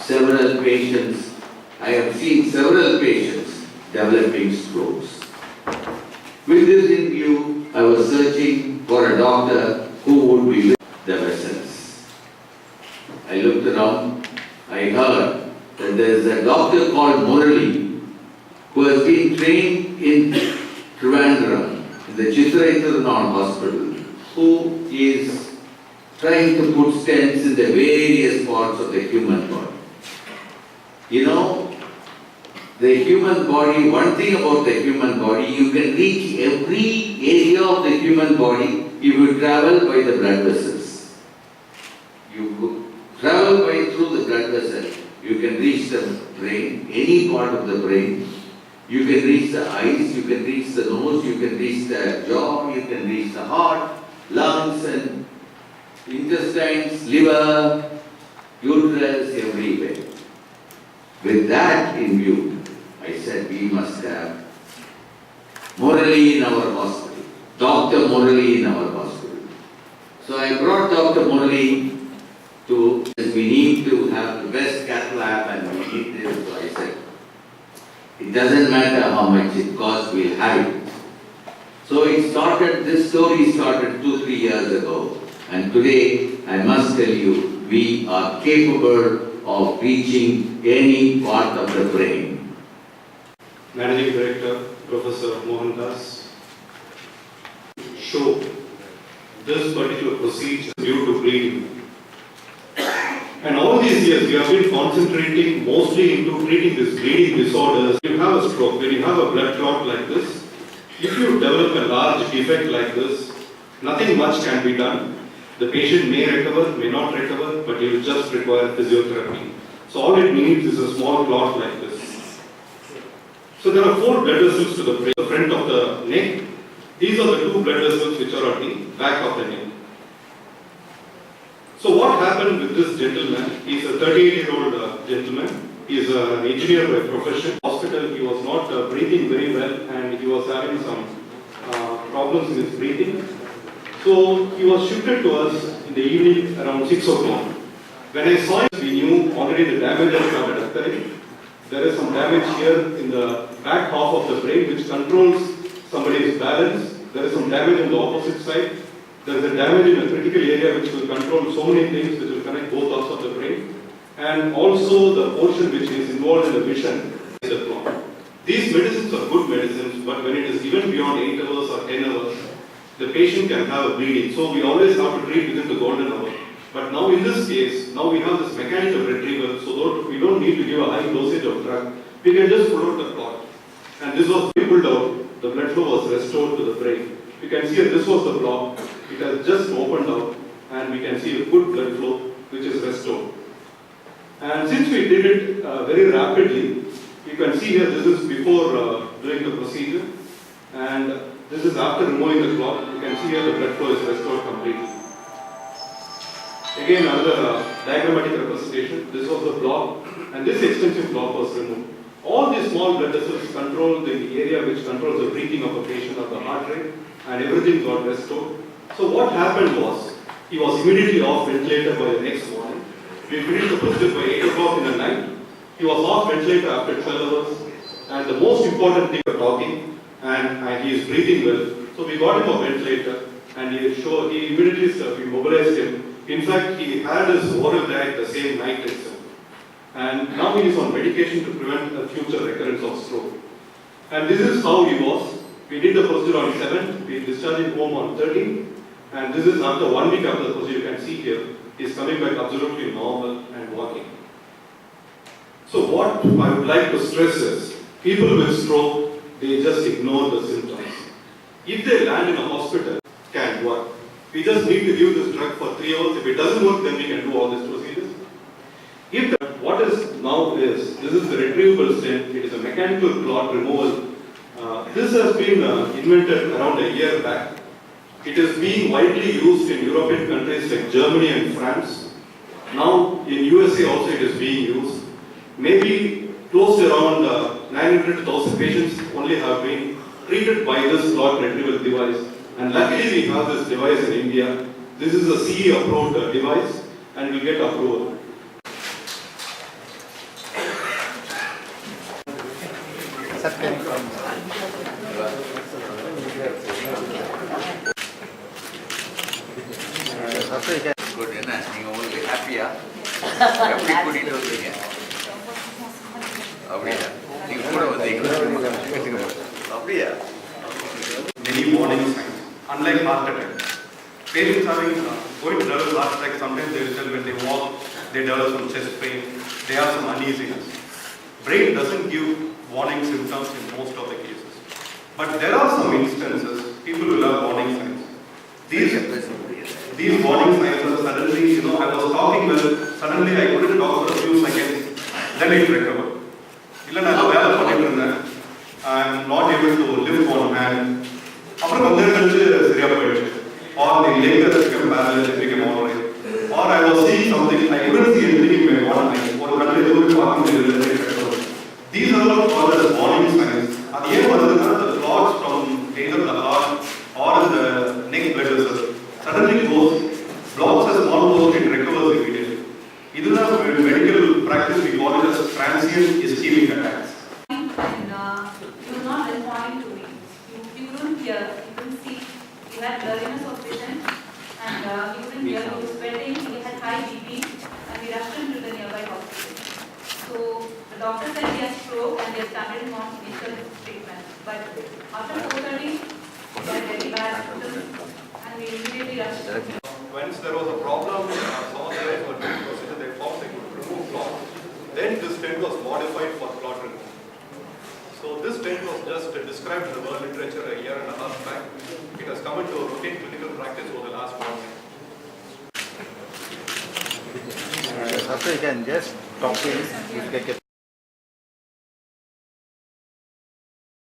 several patients, I have seen several patients developing strokes. With this in view, I was searching for a doctor who would be with the vessels. I looked around, I heard that there is a doctor called Murali who has been trained in Trivandrum, in the Chitrathirunan hospital, who is trying to put stents in the various parts of the human body. You know, the human body, one thing about the human body, you can reach every area of the human body if you travel by the blood vessels. You travel through the blood vessel, you can reach the brain, any part of the brain. You can reach the eyes, you can reach the nose, you can reach the jaw, you can reach the heart, lungs and intestines, liver, uterus, everywhere. With that in view, I said we must have Murali in our hospital, Dr. Murali in our hospital. So I brought Dr. Murali to, we need to have the best cath lab and we need this. So I said, it doesn't matter how much it costs, we'll have it. So this story started 2-3 years ago. And today, I must tell you, we are capable of reaching any part of the brain. Managing Director, Professor Mohandas, show this particular procedure due to bleeding. And all these years, we have been concentrating mostly into treating these bleeding disorders. When you have a stroke, when you have a blood clot like this, if you develop a large defect like this, nothing much can be done. The patient may recover, may not recover, but he will just require physiotherapy. So all it needs is a small clot like this. So there are 4 blood vessels to the front of the neck. These are the 2 blood vessels which are at the back of the neck. So what happened with this gentleman? He is a 38-year-old gentleman. He is an engineer by profession. Hospital, he was not breathing very well and he was having some problems in his breathing. So he was shifted to us in the evening around 6 o'clock. When I saw him, we knew already the damage had started occurring. There is some damage here in the back half of the brain which controls somebody's balance. There is some damage on the opposite side. There is a damage in a critical area which will control so many things which will connect both halves of the brain. And also the portion which is involved in the vision is the clot. These medicines are good medicines, but when it is given beyond 8 hours or 10 hours, the patient can have a bleeding. So we always have to treat within the golden hour. But now in this case, now we have this mechanical retrieval, so that we don't need to give a high dosage of drug. We can just pull out the clot. And this was pulled out, the blood flow was restored to the brain. You can see that this was the block. It has just opened out and we can see a good blood flow which is restored. And since we did it very rapidly, you can see here this is before doing the procedure and this is after removing the clot. You can see here the blood flow is restored completely. Again another diagrammatic representation. This was the block and this extensive block was removed. All these small blood vessels control the area which controls the breathing of a patient or the heart rate and everything got restored. So what happened was, he was immediately off ventilator by the next morning. We finished the procedure by 8 o'clock in the night. He was off ventilator after 12 hours. And the most important thing, we were talking and he is breathing well. So we got him a ventilator and he immediately we mobilized him. In fact, he had his oral diet the same night itself. And now he is on medication to prevent a future recurrence of stroke. And this is how he was. We did the procedure on 7th, we discharged him home on 13th. And this is after 1 week after the procedure, you can see here, he is coming back absolutely normal and walking. So what I would like to stress is, people with stroke, they just ignore the symptoms. If they land in a hospital, it can work. We just need to give this drug for 3 hours. If it doesn't work, then we can do all these procedures. What is now is, this is the retrievable stent. It is a mechanical clot removal. This has been invented around a year back. It is being widely used in European countries like Germany and France. Now in USA also it is being used. Maybe close to around 900 to 1000 patients only have been treated by this clot retrieval device. And luckily we have this device in India. This is a CE approved device and will get approval. Good என்ன நீங்கள் உங்களுக்கு ஹாப்பியா எப்படி கூட்டிகிட்டு வந்தீங்க அப்படியா நீங்கள் கூட வந்தீங்க அப்படியா Many warning signs. Unlike heart attack, patients having going to develop heart attack, sometimes they will tell when they walk, they develop some chest pain, they have some uneasiness. Brain doesn't give warning symptoms in most of the cases. But there are some instances, people will have warning signs. These warning signs are suddenly, I was talking well, suddenly I couldn't talk for a few seconds, then it recovered. I am not able to lift one hand. அப்புறம் கொஞ்ச நேரம் கழிச்சு சரியா போயிடுச்சு. Or the leg has become paralyzed, it became all right. Or I was seeing something, I couldn't see anything in my one eye. ஒரு கண்ணு எதுவும் பார்க்க முடியல. These are all called as warning signs. அது ஏன் வருதுன்னா the clots from either the heart or in the neck blood vessels suddenly goes, blocks a small portion, it recovers immediately. இதுதான் medical practice we call it as transient ischemic attacks. You're not responding to me. You couldn't hear, you couldn't see. You had blurriness of vision and you couldn't hear. You were sweating. You had high BP and we rushed him to the nearby hospital. So the doctor said he has stroke and they started him on initial treatment. But after 4:30, he had very bad symptoms and we immediately rushed him. Once there was a problem, someone there for procedure, they found they could remove clot. Then this stent was modified for clot removal. So this stent was just described in the world literature a year and a half back. It has come into routine clinical practice over the last 1 year. After you can just talk to him,